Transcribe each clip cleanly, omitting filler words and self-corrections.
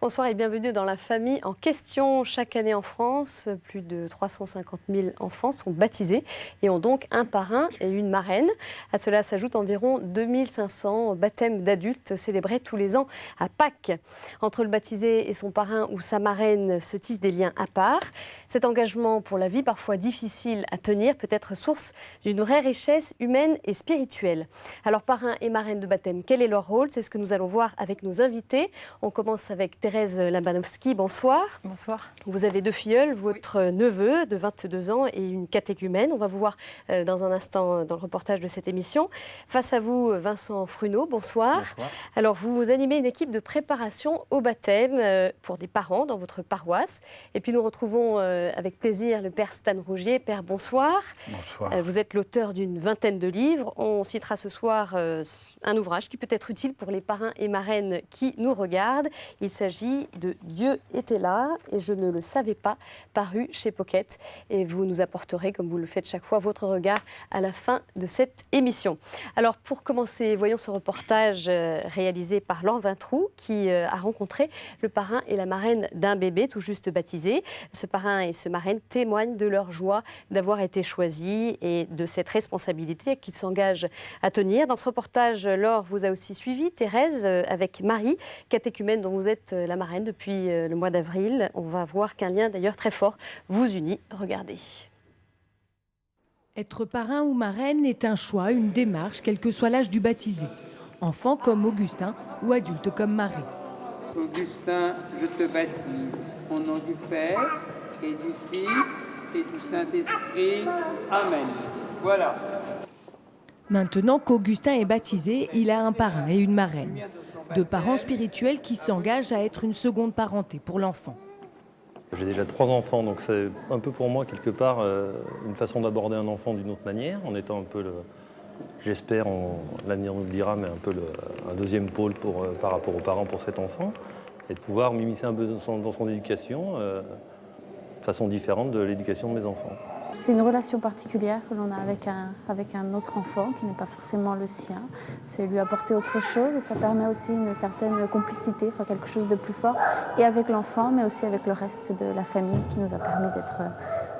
Bonsoir et bienvenue dans la famille en question. Chaque année en France, plus de 350 000 enfants sont baptisés et ont donc un parrain et une marraine. À cela s'ajoutent environ 2500 baptêmes d'adultes célébrés tous les ans à Pâques. Entre le baptisé et son parrain ou sa marraine se tissent des liens à part. Cet engagement pour la vie, parfois difficile à tenir, peut être source d'une vraie richesse humaine et spirituelle. Alors parrain et marraine de baptême, quel est leur rôle? C'est ce que nous allons voir avec nos invités. On commence avec Thérèse Lambanowski, bonsoir. Bonsoir. Vous avez deux filleuls, votre neveu de 22 ans et une catéchumène. On va vous voir dans un instant dans le reportage de cette émission. Face à vous, Vincent Fruneau, bonsoir. Bonsoir. Alors, vous animez une équipe de préparation au baptême pour des parents dans votre paroisse. Et puis, nous retrouvons avec plaisir le père Stan Rougier. Père, bonsoir. Bonsoir. Vous êtes l'auteur d'une vingtaine de livres. On citera ce soir un ouvrage qui peut être utile pour les parrains et marraines qui nous regardent. Il s'agit de Dieu était là et je ne le savais pas, paru chez Pocket. Et vous nous apporterez, comme vous le faites chaque fois, votre regard à la fin de cette émission. Alors, pour commencer, voyons ce reportage réalisé par Laure Vintroux qui a rencontré le parrain et la marraine d'un bébé tout juste baptisé. Ce parrain et ce marraine témoignent de leur joie d'avoir été choisis et de cette responsabilité qu'ils s'engagent à tenir. Dans ce reportage, Laure vous a aussi suivi, Thérèse, avec Marie, catéchumène dont vous êtes la marraine depuis le mois d'avril. On va voir qu'un lien d'ailleurs très fort vous unit. Regardez. Être parrain ou marraine est un choix, une démarche, quel que soit l'âge du baptisé. Enfant comme Augustin ou adulte comme Marie. Augustin, je te baptise au nom du Père et du Fils et du Saint-Esprit. Amen. Voilà. Maintenant qu'Augustin est baptisé, il a un parrain et une marraine. Deux parents spirituels qui s'engagent à être une seconde parenté pour l'enfant. J'ai déjà 3 enfants, donc c'est un peu pour moi, quelque part, une façon d'aborder un enfant d'une autre manière, en étant un peu, j'espère, l'avenir nous le dira, mais un peu un deuxième pôle par rapport aux parents pour cet enfant, et de pouvoir m'immiscer un peu dans son éducation, de façon différente de l'éducation de mes enfants. C'est une relation particulière que l'on a avec un autre enfant qui n'est pas forcément le sien. C'est lui apporter autre chose et ça permet aussi une certaine complicité, enfin quelque chose de plus fort, et avec l'enfant, mais aussi avec le reste de la famille qui nous a permis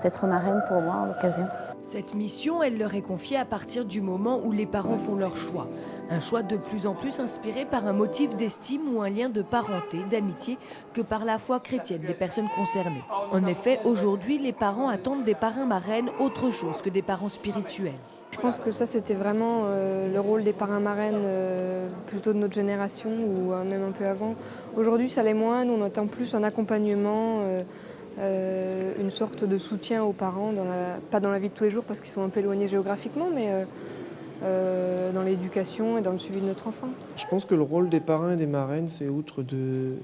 d'être marraine pour moi en l'occasion. Cette mission, elle leur est confiée à partir du moment où les parents font leur choix. Un choix de plus en plus inspiré par un motif d'estime ou un lien de parenté, d'amitié, que par la foi chrétienne des personnes concernées. En effet, aujourd'hui, les parents attendent des parrains-marraines autre chose que des parents spirituels. Je pense que ça, c'était vraiment le rôle des parrains-marraines plutôt de notre génération ou même un peu avant. Aujourd'hui, ça l'est moins. Nous, on attend plus un accompagnement, une sorte de soutien aux parents, pas dans la vie de tous les jours parce qu'ils sont un peu éloignés géographiquement, mais dans l'éducation et dans le suivi de notre enfant. Je pense que le rôle des parrains et des marraines, c'est outre de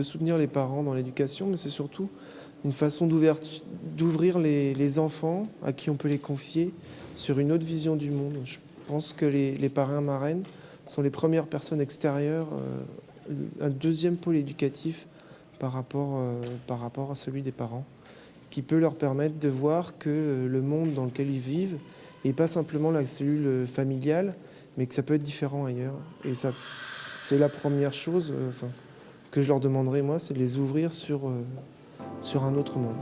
soutenir les parents dans l'éducation, mais c'est surtout une façon d'ouvrir les enfants à qui on peut les confier sur une autre vision du monde. Je pense que les parrains et marraines sont les premières personnes extérieures, un deuxième pôle éducatif par rapport à celui des parents, qui peut leur permettre de voir que le monde dans lequel ils vivent n'est pas simplement la cellule familiale, mais que ça peut être différent ailleurs. Et ça, c'est la première chose que je leur demanderais, moi, c'est de les ouvrir sur un autre monde.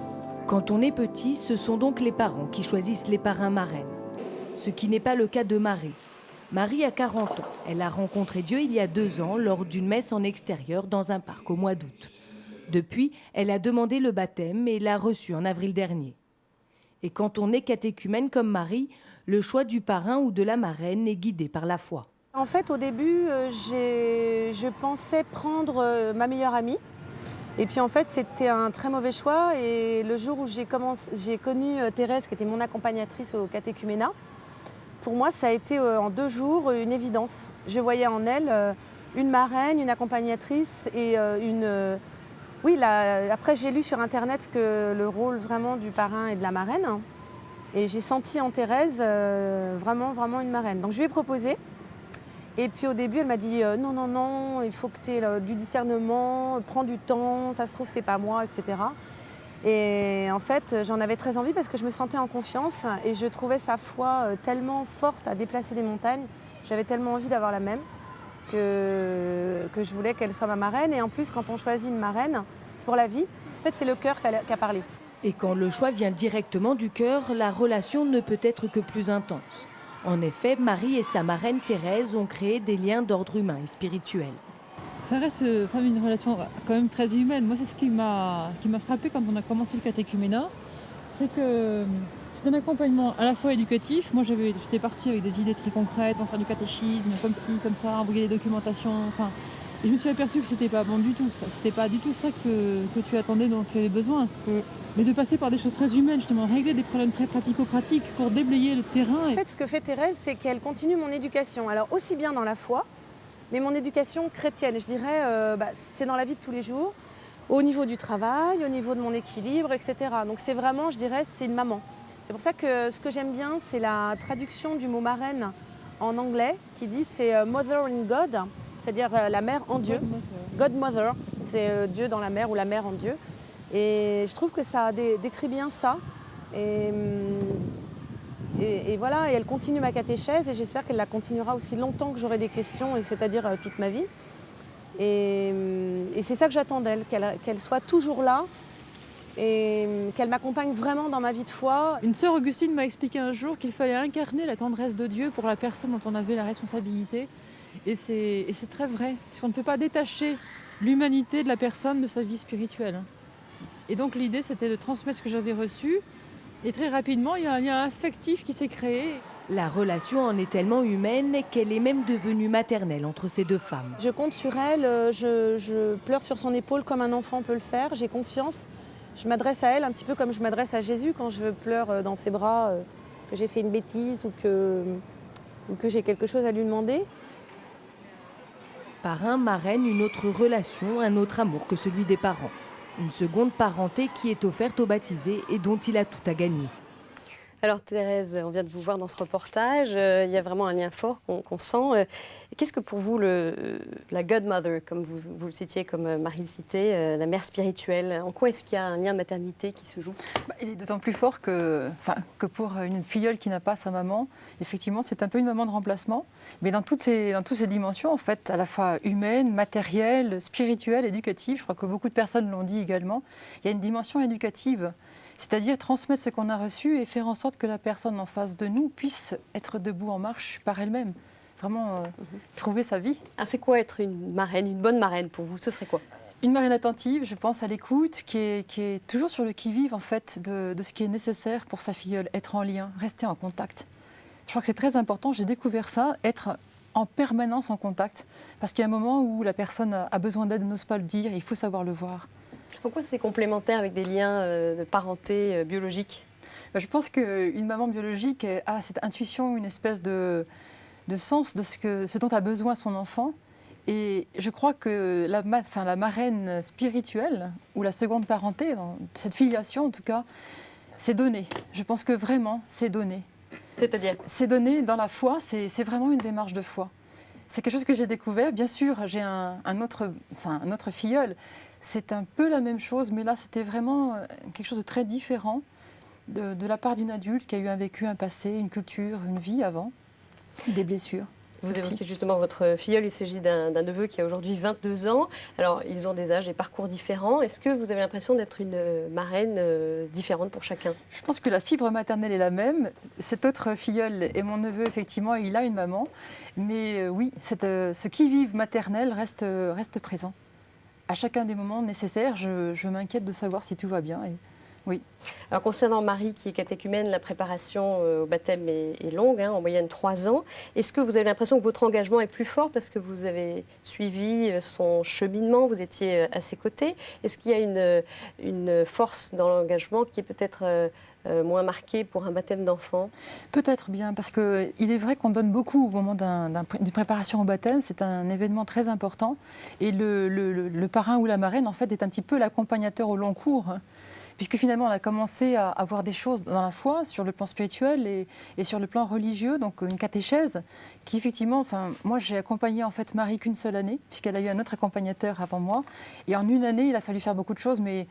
Quand on est petit, ce sont donc les parents qui choisissent les parrains-marraines. Ce qui n'est pas le cas de Marie. Marie a 40 ans. Elle a rencontré Dieu il y a 2 ans lors d'une messe en extérieur dans un parc au mois d'août. Depuis, elle a demandé le baptême et l'a reçu en avril dernier. Et quand on est catéchumène comme Marie, le choix du parrain ou de la marraine est guidé par la foi. En fait, au début, je pensais prendre ma meilleure amie. Et puis en fait, c'était un très mauvais choix. Et le jour où j'ai connu Thérèse, qui était mon accompagnatrice au catéchuménat, pour moi, ça a été en 2 jours une évidence. Je voyais en elle une marraine, une accompagnatrice et une... Oui, après j'ai lu sur Internet que le rôle vraiment du parrain et de la marraine. Et j'ai senti en Thérèse vraiment une marraine. Donc je lui ai proposé. Et puis au début, elle m'a dit non, il faut que tu aies du discernement, prends du temps, ça se trouve, c'est pas moi, etc. Et en fait, j'en avais très envie parce que je me sentais en confiance et je trouvais sa foi tellement forte à déplacer des montagnes. J'avais tellement envie d'avoir la même. que je voulais qu'elle soit ma marraine. Et en plus, quand on choisit une marraine, c'est pour la vie. En fait, c'est le cœur qui a parlé. Et quand le choix vient directement du cœur, la relation ne peut être que plus intense. En effet, Marie et sa marraine Thérèse ont créé des liens d'ordre humain et spirituel. Ça reste une relation quand même très humaine. Moi, c'est ce qui m'a frappé quand on a commencé le catéchuménat. C'est que c'est un accompagnement à la fois éducatif. Moi, j'étais partie avec des idées très concrètes, on va faire du catéchisme, comme ci, comme ça, envoyer des documentations. Et je me suis aperçue que c'était pas bon du tout ça. C'était pas du tout ça que tu attendais, dont tu avais besoin. Mais de passer par des choses très humaines, justement, régler des problèmes très pratico-pratiques pour déblayer le terrain. En fait, ce que fait Thérèse, c'est qu'elle continue mon éducation. Alors, aussi bien dans la foi, mais mon éducation chrétienne, je dirais, c'est dans la vie de tous les jours, au niveau du travail, au niveau de mon équilibre, etc. Donc c'est vraiment, je dirais, c'est une maman. C'est pour ça que ce que j'aime bien, c'est la traduction du mot marraine en anglais, qui dit c'est Mother in God, c'est-à-dire la mère en Dieu. Godmother, c'est Dieu dans la mer ou la mère en Dieu. Et je trouve que ça décrit bien ça. Et voilà, et elle continue ma catéchèse et j'espère qu'elle la continuera aussi longtemps que j'aurai des questions, et c'est-à-dire toute ma vie. Et c'est ça que j'attends d'elle, qu'elle soit toujours là et qu'elle m'accompagne vraiment dans ma vie de foi. Une sœur Augustine m'a expliqué un jour qu'il fallait incarner la tendresse de Dieu pour la personne dont on avait la responsabilité. Et c'est très vrai, parce qu'on ne peut pas détacher l'humanité de la personne de sa vie spirituelle. Et donc l'idée, c'était de transmettre ce que j'avais reçu. Et très rapidement, il y a un lien affectif qui s'est créé. La relation en est tellement humaine qu'elle est même devenue maternelle entre ces deux femmes. Je compte sur elle, je pleure sur son épaule comme un enfant peut le faire, j'ai confiance. Je m'adresse à elle un petit peu comme je m'adresse à Jésus quand je pleure dans ses bras, que j'ai fait une bêtise ou que j'ai quelque chose à lui demander. Parrain, marraine, une autre relation, un autre amour que celui des parents. Une seconde parenté qui est offerte aux baptisés et dont il a tout à gagner. Alors Thérèse, on vient de vous voir dans ce reportage, il y a vraiment un lien fort qu'on sent. Qu'est-ce que pour vous la godmother, comme vous le citiez, comme Marie le citait, la mère spirituelle, en quoi est-ce qu'il y a un lien de maternité qui se joue ? Il est d'autant plus fort que pour une filleule qui n'a pas sa maman, effectivement c'est un peu une maman de remplacement, mais dans toutes ces dimensions en fait, à la fois humaine, matérielle, spirituelle, éducative, je crois que beaucoup de personnes l'ont dit également, il y a une dimension éducative. C'est-à-dire transmettre ce qu'on a reçu et faire en sorte que la personne en face de nous puisse être debout en marche par elle-même. Vraiment trouver sa vie. Alors c'est quoi être une marraine, une bonne marraine pour vous ? Ce serait quoi ? Une marraine attentive, je pense, à l'écoute, qui est toujours sur le qui-vive en fait de ce qui est nécessaire pour sa filleule. Être en lien, rester en contact. Je crois que c'est très important, j'ai découvert ça, être en permanence en contact. Parce qu'il y a un moment où la personne a besoin d'aide, n'ose pas le dire, il faut savoir le voir. Pourquoi c'est complémentaire avec des liens de parenté biologique ? Je pense qu'une maman biologique a cette intuition, une espèce de sens de ce dont a besoin son enfant. Et je crois que la marraine spirituelle, ou la seconde parenté, cette filiation en tout cas, c'est donné. Je pense que vraiment, c'est donné. C'est-à-dire ? C'est donné dans la foi, c'est vraiment une démarche de foi. C'est quelque chose que j'ai découvert. Bien sûr, j'ai un autre filleul. C'est un peu la même chose, mais là, c'était vraiment quelque chose de très différent de la part d'une adulte qui a eu un vécu, un passé, une culture, une vie avant, des blessures. Vous évoquez justement votre filleul, il s'agit d'un neveu qui a aujourd'hui 22 ans. Alors, ils ont des âges et parcours différents. Est-ce que vous avez l'impression d'être une marraine différente pour chacun ? Je pense que la fibre maternelle est la même. Cet autre filleul est mon neveu, effectivement, il a une maman. Mais oui, ce qui-vive maternel reste présent. À chacun des moments nécessaires, je m'inquiète de savoir si tout va bien. Et oui. Alors concernant Marie qui est catéchumène, la préparation au baptême est longue, en moyenne 3 ans. Est-ce que vous avez l'impression que votre engagement est plus fort parce que vous avez suivi son cheminement, vous étiez à ses côtés ? Est-ce qu'il y a une force dans l'engagement qui est peut-être moins marquée pour un baptême d'enfant ? Peut-être bien, parce qu'il est vrai qu'on donne beaucoup au moment d'une préparation au baptême. C'est un événement très important. Et le parrain ou la marraine, en fait, est un petit peu l'accompagnateur au long cours. Puisque finalement, on a commencé à avoir des choses dans la foi, sur le plan spirituel et sur le plan religieux, donc une catéchèse, qui effectivement, moi j'ai accompagné en fait Marie qu'une seule année, puisqu'elle a eu un autre accompagnateur avant moi. Et en une année, il a fallu faire beaucoup de choses, mais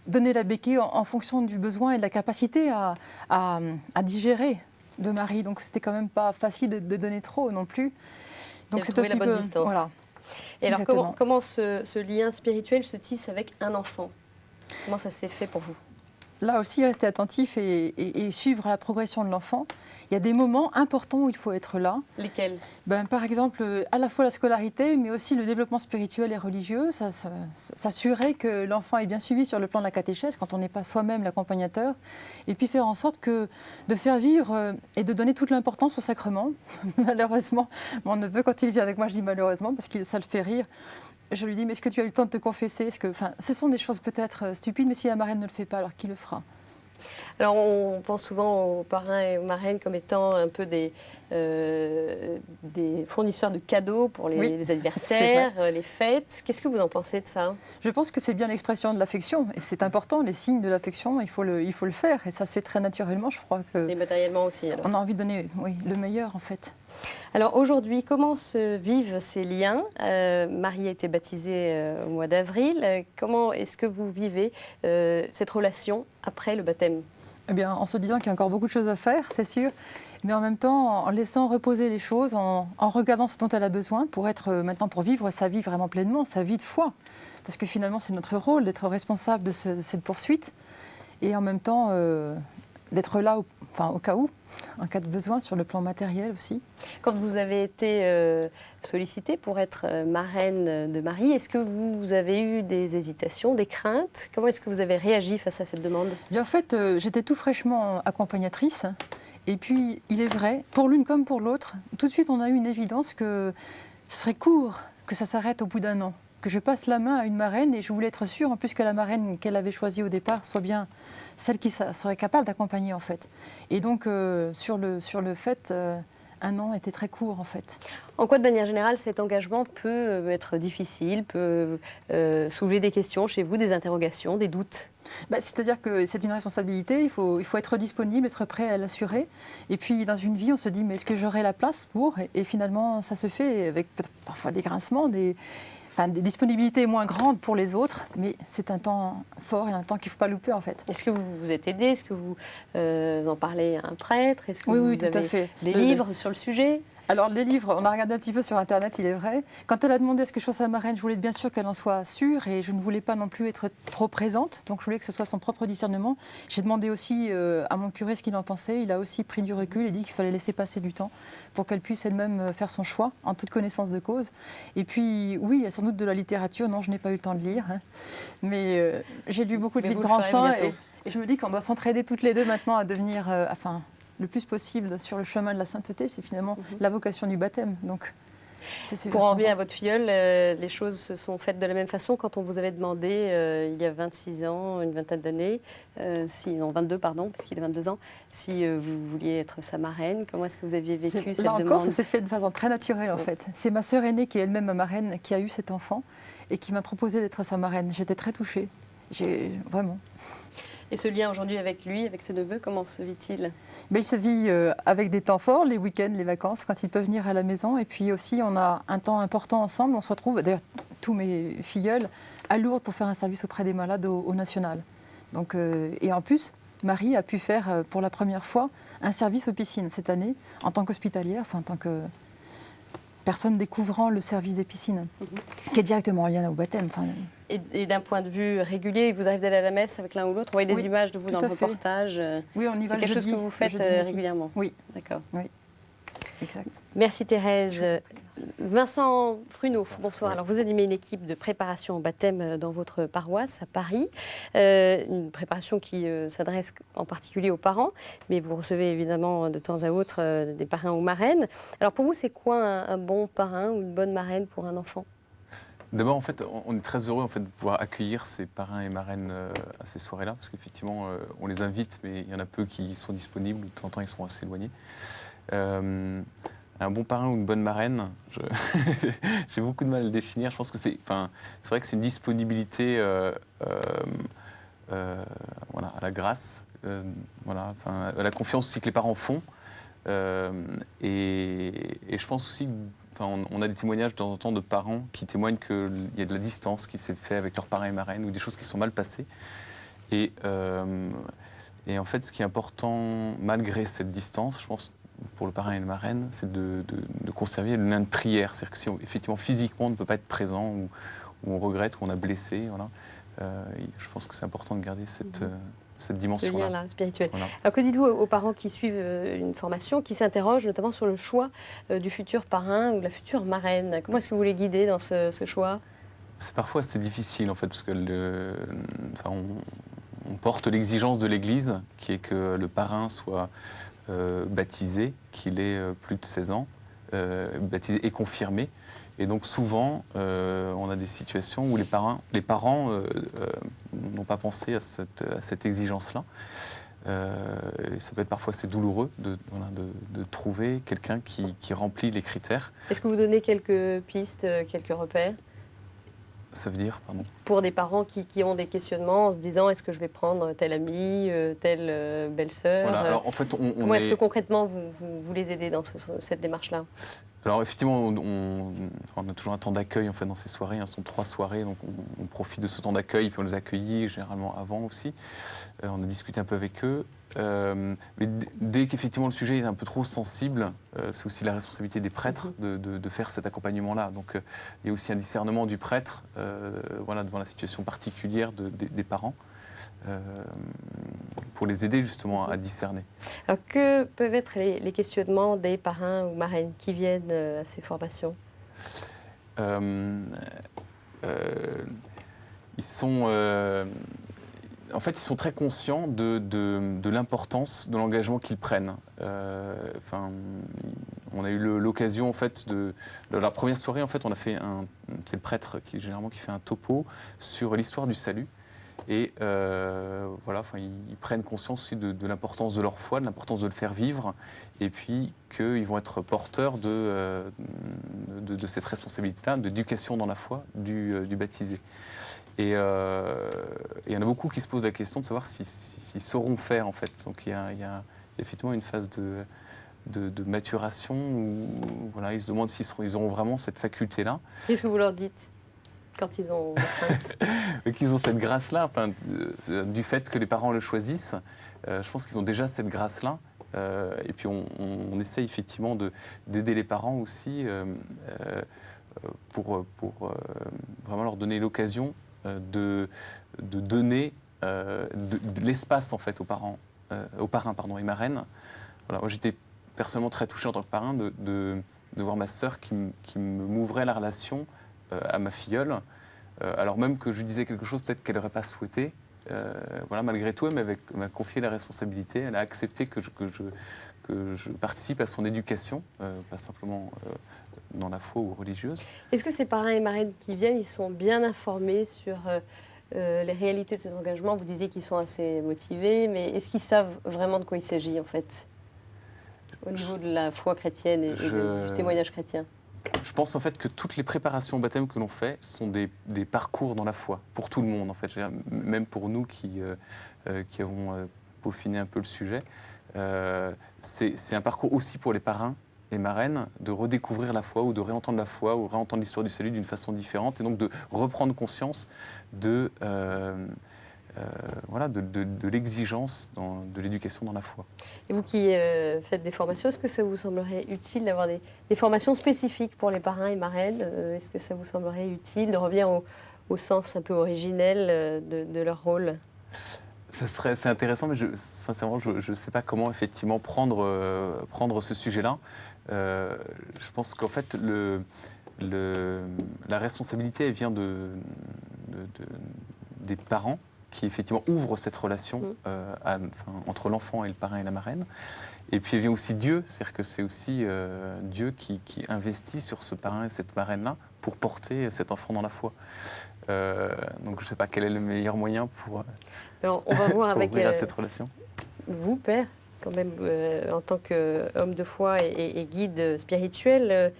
donner la béquille en fonction du besoin et de la capacité à digérer de Marie. Donc c'était quand même pas facile de donner trop non plus. Donc c'est trouver la bonne distance. Voilà. Et alors comment ce lien spirituel se tisse avec un enfant? Comment ça s'est fait pour vous? Là aussi, rester attentif et suivre la progression de l'enfant. Il y a des moments importants où il faut être là. Lesquels? Par exemple, à la fois la scolarité, mais aussi le développement spirituel et religieux. S'assurer que l'enfant est bien suivi sur le plan de la catéchèse, quand on n'est pas soi-même l'accompagnateur. Et puis faire en sorte de faire vivre et de donner toute l'importance au sacrement. Malheureusement, mon neveu, quand il vient avec moi, je dis malheureusement, parce que ça le fait rire. Je lui dis, mais est-ce que tu as eu le temps de te confesser? Ce sont des choses peut-être stupides, mais si la marraine ne le fait pas, alors qui le fera? Alors on pense souvent aux parrains et aux marraines comme étant un peu des fournisseurs de cadeaux pour les anniversaires, les fêtes. Qu'est-ce que vous en pensez de ça? Je pense que c'est bien l'expression de l'affection. Et c'est important, les signes de l'affection, il faut le faire. Et ça se fait très naturellement, je crois. Et matériellement aussi, alors. On a envie de donner le meilleur, en fait. Alors aujourd'hui, comment se vivent ces liens? Marie a été baptisée au mois d'avril. Comment est-ce que vous vivez cette relation après le baptême? Eh bien, en se disant qu'il y a encore beaucoup de choses à faire, c'est sûr, mais en même temps, en laissant reposer les choses, en regardant ce dont elle a besoin pour vivre sa vie vraiment pleinement, sa vie de foi. Parce que finalement, c'est notre rôle d'être responsable de cette poursuite et en même temps d'être là au cas où, en cas de besoin, sur le plan matériel aussi. Quand vous avez été sollicitée pour être marraine de Marie, est-ce que vous avez eu des hésitations, des craintes? Comment est-ce que vous avez réagi face à cette demande? Bien, en fait, j'étais tout fraîchement accompagnatrice. Et puis, il est vrai, pour l'une comme pour l'autre, tout de suite, on a eu une évidence que ce serait court, que ça s'arrête au bout d'1 an. Que je passe la main à une marraine et je voulais être sûre, en plus, que la marraine qu'elle avait choisie au départ soit bien celle qui serait capable d'accompagner, en fait. Et donc, sur le fait, 1 an était très court, en fait. En quoi, de manière générale, cet engagement peut être difficile, peut soulever des questions chez vous, des interrogations, des doutes? C'est-à-dire que c'est une responsabilité, il faut être disponible, être prêt à l'assurer. Et puis, dans une vie, on se dit, mais est-ce que j'aurai la place pour? Et finalement, ça se fait avec parfois des grincements, des disponibilités moins grandes pour les autres, mais c'est un temps fort et un temps qu'il ne faut pas louper, en fait. Est-ce que vous vous êtes aidé? Est-ce que vous en parlez à un prêtre? Est-ce que oui, vous tout à avez fait. des livres sur le sujet? Alors, les livres, on a regardé un petit peu sur Internet, il est vrai. Quand elle a demandé à ce que je sois sa marraine, je voulais bien sûr qu'elle en soit sûre et je ne voulais pas non plus être trop présente. Donc, je voulais que ce soit son propre discernement. J'ai demandé aussi à mon curé ce qu'il en pensait. Il a aussi pris du recul et dit qu'il fallait laisser passer du temps pour qu'elle puisse elle-même faire son choix en toute connaissance de cause. Et puis, oui, il y a sans doute de la littérature. Non, je n'ai pas eu le temps de lire. Mais j'ai lu beaucoup de livres de grands saints et je me dis qu'on doit s'entraider toutes les deux maintenant à devenir... le plus possible sur le chemin de la sainteté, c'est finalement la vocation du baptême. Donc, pour en revenir à votre filleule, les choses se sont faites de la même façon quand on vous avait demandé, il y a 26 ans, une vingtaine d'années, 22 pardon, puisqu'il a 22 ans, si vous vouliez être sa marraine. Comment est-ce que vous aviez vécu cette demande? Là encore, ça s'est fait de façon très naturelle en fait. C'est ma sœur aînée qui est elle-même ma marraine qui a eu cet enfant et qui m'a proposé d'être sa marraine. J'étais très touchée, vraiment. Et ce lien aujourd'hui avec lui, avec ce neveu, comment se vit-il? Il se vit avec des temps forts, les week-ends, les vacances, quand il peut venir à la maison. Et puis aussi, on a un temps important ensemble. On se retrouve, d'ailleurs, tous mes filleuls, à Lourdes pour faire un service auprès des malades au National. Donc, et en plus, Marie a pu faire pour la première fois un service aux piscines cette année, en tant qu'hospitalière, en tant que personne découvrant le service des piscines, qui est directement en lien au baptême. Et d'un point de vue régulier, vous arrivez d'aller à la messe avec l'un ou l'autre? On voit des images de vous dans le reportage. Oui, on y va. C'est quelque chose que vous faites régulièrement? Oui. D'accord. Oui, exact. Merci Thérèse. Vincent Pruneau, bonsoir. Alors vous animez une équipe de préparation au baptême dans votre paroisse à Paris. Une préparation qui s'adresse en particulier aux parents, mais vous recevez évidemment de temps à autre des parrains ou marraines. Alors pour vous, c'est quoi un bon parrain ou une bonne marraine pour un enfant? D'abord, en fait, on est très heureux de pouvoir accueillir ces parrains et marraines à ces soirées-là, parce qu'effectivement, on les invite, mais il y en a peu qui sont disponibles, de temps en temps, ils sont assez éloignés. Un bon parrain ou une bonne marraine, j'ai beaucoup de mal à le définir. Je pense que c'est vrai que c'est une disponibilité à la grâce, à la confiance aussi que les parents font. Et je pense aussi, on a des témoignages de temps en temps de parents qui témoignent qu'il y a de la distance qui s'est faite avec leurs parrains et marraines ou des choses qui sont mal passées. Et en fait, ce qui est important, malgré cette distance, je pense, pour le parrain et la marraine, c'est de conserver le lien de prière. C'est-à-dire que si effectivement physiquement on ne peut pas être présent ou on regrette ou on a blessé, voilà, je pense que c'est important de garder cette dimension-là. Ce lien-là, spirituel. Voilà. Alors que dites-vous aux parents qui suivent une formation, qui s'interrogent notamment sur le choix du futur parrain ou de la future marraine? Comment est-ce que vous les guidez dans ce choix? C'est parfois assez difficile en fait, parce que on porte l'exigence de l'Église, qui est que le parrain soit baptisé, qu'il ait plus de 16 ans, baptisé et confirmé. Et donc souvent, on a des situations où les parents n'ont pas pensé à cette exigence-là. Et ça peut être parfois assez douloureux de trouver quelqu'un qui remplit les critères. Est-ce que vous donnez quelques pistes, quelques repères? Ça veut dire, pardon? Pour des parents qui ont des questionnements en se disant est-ce que je vais prendre tel ami, telle belle-sœur? Voilà, alors en fait, comment est-ce que concrètement vous les aidez dans cette démarche-là? Alors effectivement, on a toujours un temps d'accueil en fait, dans ces soirées. Ce sont 3 soirées, donc on profite de ce temps d'accueil, puis on les accueille généralement avant aussi. On a discuté un peu avec eux. Mais dès qu'effectivement le sujet est un peu trop sensible, c'est aussi la responsabilité des prêtres de faire cet accompagnement-là. Donc il y a aussi un discernement du prêtre voilà, devant la situation particulière des parents. Pour les aider justement à discerner. Alors que peuvent être les questionnements des parrains ou marraines qui viennent à ces formations? Ils sont en fait, ils sont très conscients de l'importance de l'engagement qu'ils prennent. On a eu l'occasion, en fait, de la première soirée, en fait, on a fait c'est le prêtre qui fait un topo sur l'histoire du salut. Et voilà, ils prennent conscience aussi de l'importance de leur foi, de l'importance de le faire vivre, et puis qu'ils vont être porteurs de cette responsabilité-là, d'éducation dans la foi du baptisé. Et il y en a beaucoup qui se posent la question de savoir s'ils sauront faire, en fait. Donc il y a effectivement une phase de maturation où voilà, ils se demandent s'ils auront vraiment cette faculté-là. Qu'est-ce que vous leur dites quand ils ont crainte? Qu'ils ont cette grâce-là, du fait que les parents le choisissent, je pense qu'ils ont déjà cette grâce-là. Et puis on essaye effectivement d'aider les parents aussi pour vraiment leur donner l'occasion de donner de l'espace en fait aux parrains et marraines. Voilà, moi j'étais personnellement très touché en tant que parrain de voir ma sœur qui m'ouvrait la relation à ma filleule, alors même que je lui disais quelque chose peut-être qu'elle n'aurait pas souhaité. Voilà, malgré tout, elle m'a confié la responsabilité. Elle a accepté que je participe à son éducation, pas simplement dans la foi ou religieuse. Est-ce que ces parrains et marraines qui viennent, ils sont bien informés sur les réalités de ces engagements? Vous disiez qu'ils sont assez motivés, mais est-ce qu'ils savent vraiment de quoi il s'agit en fait, au niveau de la foi chrétienne et du témoignage chrétien? Je pense en fait que toutes les préparations au baptême que l'on fait sont des parcours dans la foi, pour tout le monde en fait, même pour nous qui avons peaufiné un peu le sujet. C'est un parcours aussi pour les parrains et marraines de redécouvrir la foi ou de réentendre la foi ou réentendre l'histoire du salut d'une façon différente et donc de reprendre conscience de l'exigence de l'éducation dans la foi. Et vous qui faites des formations, est-ce que ça vous semblerait utile d'avoir des formations spécifiques pour les parrains et marraines? Est-ce que ça vous semblerait utile de revenir au sens un peu originel de leur rôle? C'est intéressant, mais sincèrement, je ne sais pas comment effectivement prendre ce sujet-là. Je pense qu'en fait, la responsabilité, elle vient des parents qui effectivement ouvrent cette relation entre l'enfant et le parrain et la marraine. Et puis il vient aussi Dieu, c'est-à-dire que c'est aussi Dieu qui investit sur ce parrain et cette marraine-là pour porter cet enfant dans la foi. Donc je ne sais pas quel est le meilleur moyen pour alors, on va voir avec ouvrir à cette relation. Vous, Père, quand même, en tant qu'homme de foi et guide spirituel,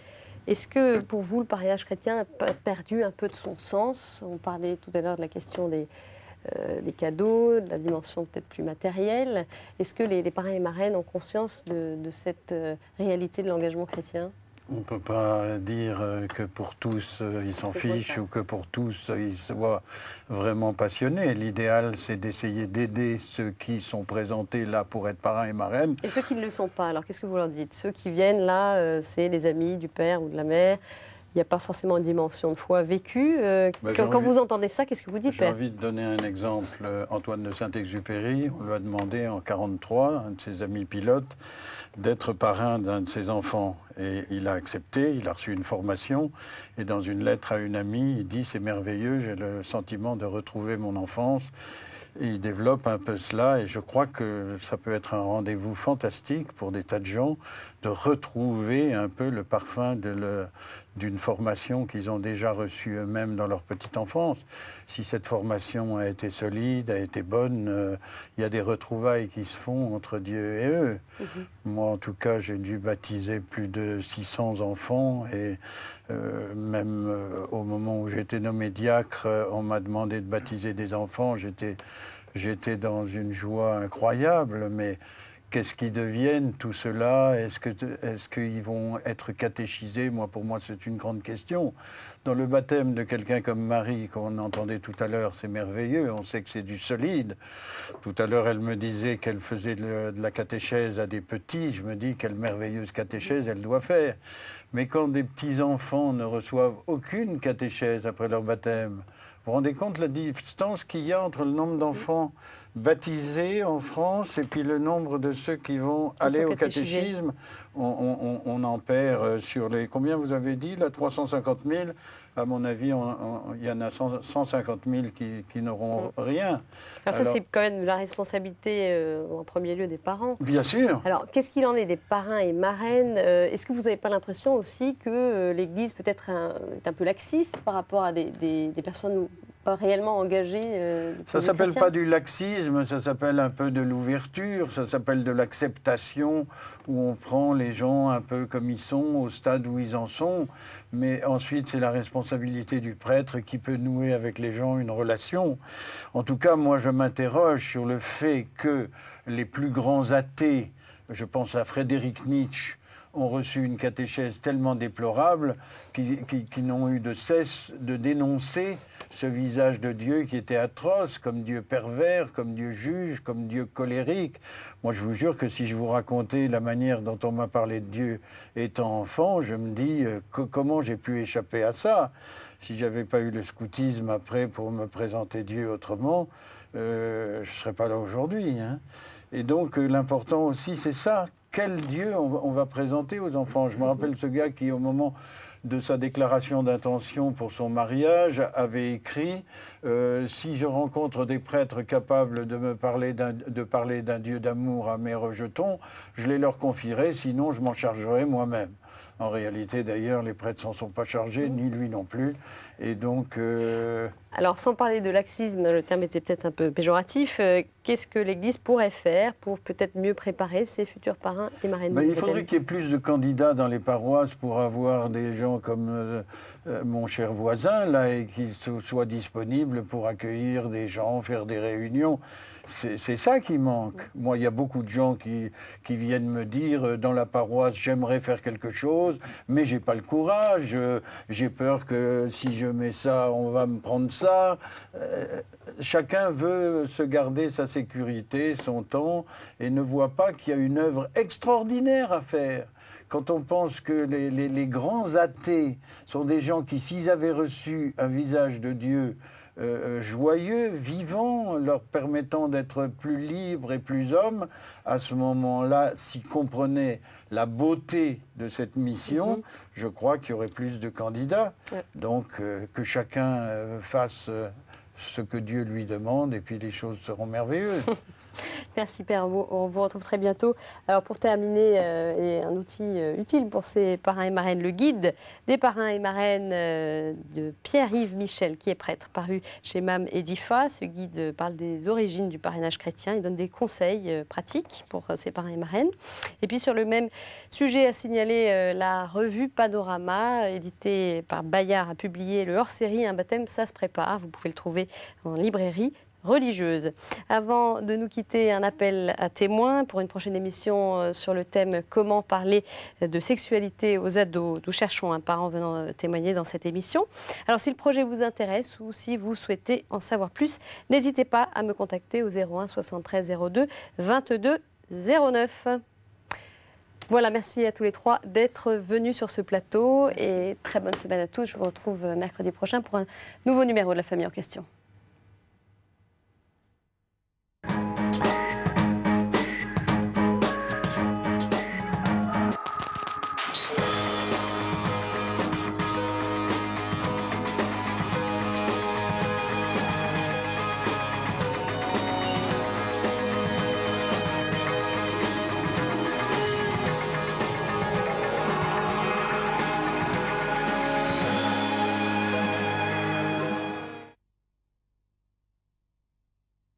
est-ce que pour vous, le mariage chrétien a perdu un peu de son sens? On parlait tout à l'heure de la question des cadeaux, de la dimension peut-être plus matérielle. Est-ce que les parrains et marraines ont conscience de cette réalité de l'engagement chrétien? On ne peut pas dire que pour tous ils s'en fichent ou que pour tous ils soient vraiment passionnés. L'idéal, c'est d'essayer d'aider ceux qui sont présentés là pour être parrains et marraines. Et ceux qui ne le sont pas, alors qu'est-ce que vous leur dites? Ceux qui viennent là, c'est les amis du père ou de la mère. Il n'y a pas forcément une dimension de foi vécue. Quand vous entendez ça, qu'est-ce que vous dites, J'ai père? envie de donner un exemple. Antoine de Saint-Exupéry, on lui a demandé en 1943, un de ses amis pilotes, d'être parrain d'un de ses enfants. Et il a accepté, il a reçu une formation. Et dans une lettre à une amie, il dit « C'est merveilleux, j'ai le sentiment de retrouver mon enfance ». Et il développe un peu cela, et je crois que ça peut être un rendez-vous fantastique pour des tas de gens de retrouver un peu le parfum d'une formation qu'ils ont déjà reçue eux-mêmes dans leur petite enfance. Si cette formation a été solide, a été bonne, il y a des retrouvailles qui se font entre Dieu et eux. Moi, en tout cas, j'ai dû baptiser plus de 600 enfants, et même au moment où j'étais nommé diacre, on m'a demandé de baptiser des enfants. J'étais dans une joie incroyable, mais qu'est-ce qu'ils deviennent, tout cela? Est-ce qu'ils vont être catéchisés? Pour moi, c'est une grande question. Dans le baptême de quelqu'un comme Marie, qu'on entendait tout à l'heure, c'est merveilleux, on sait que c'est du solide. Tout à l'heure, elle me disait qu'elle faisait de la catéchèse à des petits. Je me dis, quelle merveilleuse catéchèse elle doit faire. Mais quand des petits-enfants ne reçoivent aucune catéchèse après leur baptême, vous vous rendez compte la distance qu'il y a entre le nombre d'enfants baptisés en France et puis le nombre de ceux qui vont aller au catéchisme? On en perd sur les... Combien vous avez dit, là, 350 000? À mon avis, il y en a 150 000 qui n'auront rien. Alors ça, c'est quand même la responsabilité, en premier lieu, des parents. Bien sûr. Alors, qu'est-ce qu'il en est des parrains et marraines? Est-ce que vous n'avez pas l'impression aussi que l'Église peut-être est un peu laxiste par rapport à des personnes pas réellement engagées? Ça ne s'appelle pas du laxisme, ça s'appelle un peu de l'ouverture, ça s'appelle de l'acceptation, où on prend les gens un peu comme ils sont, au stade où ils en sont. Mais ensuite, c'est la responsabilité du prêtre qui peut nouer avec les gens une relation. En tout cas, moi, je m'interroge sur le fait que les plus grands athées, je pense à Frédéric Nietzsche, ont reçu une catéchèse tellement déplorable qu'ils n'ont eu de cesse de dénoncer ce visage de Dieu qui était atroce, comme Dieu pervers, comme Dieu juge, comme Dieu colérique. Moi, je vous jure que si je vous racontais la manière dont on m'a parlé de Dieu étant enfant, je me dis comment j'ai pu échapper à ça. Si je n'avais pas eu le scoutisme après pour me présenter Dieu autrement, je ne serais pas là aujourd'hui. Hein. Et donc, l'important aussi, c'est ça. Quel Dieu on va présenter aux enfants? Je me rappelle ce gars qui, au moment de sa déclaration d'intention pour son mariage, avait écrit si je rencontre des prêtres capables de me parler d'un Dieu d'amour à mes rejetons, je les leur confierai, sinon je m'en chargerai moi-même. En réalité, d'ailleurs, les prêtres ne s'en sont pas chargés, ni lui non plus. Et donc... Alors, sans parler de laxisme, le terme était peut-être un peu péjoratif, qu'est-ce que l'Église pourrait faire pour peut-être mieux préparer ses futurs parrains et marraines? Il faudrait qu'il y ait plus de candidats dans les paroisses pour avoir des gens comme mon cher voisin, là, et qui soient disponibles pour accueillir des gens, faire des réunions. C'est ça qui manque. Moi, il y a beaucoup de gens qui viennent me dire, dans la paroisse, j'aimerais faire quelque chose, mais j'ai pas le courage. J'ai peur que si je mets ça, on va me prendre ça. Chacun veut se garder sa sécurité, son temps, et ne voit pas qu'il y a une œuvre extraordinaire à faire. Quand on pense que les grands athées sont des gens qui, s'ils avaient reçu un visage de Dieu joyeux, vivant, leur permettant d'être plus libres et plus hommes, à ce moment-là, s'ils comprenaient la beauté de cette mission, je crois qu'il y aurait plus de candidats. Donc, que chacun fasse ce que Dieu lui demande, et puis les choses seront merveilleuses. Merci Père, on vous retrouve très bientôt. Alors pour terminer, et un outil utile pour ces parrains et marraines, le guide des parrains et marraines de Pierre-Yves Michel, qui est prêtre, paru chez MAM Edifa. Ce guide parle des origines du parrainage chrétien, il donne des conseils pratiques pour ces parrains et marraines. Et puis sur le même sujet à signaler, la revue Panorama, éditée par Bayard, a publié le hors-série Un baptême, ça se prépare. Vous pouvez le trouver en librairie. religieuse. Avant de nous quitter, un appel à témoins pour une prochaine émission sur le thème « Comment parler de sexualité aux ados ». Nous cherchons un parent venant témoigner dans cette émission. Alors si le projet vous intéresse ou si vous souhaitez en savoir plus, n'hésitez pas à me contacter au 01 73 02 22 09. Voilà, merci à tous les trois d'être venus sur ce plateau et très bonne semaine à tous. Je vous retrouve mercredi prochain pour un nouveau numéro de La Famille en question.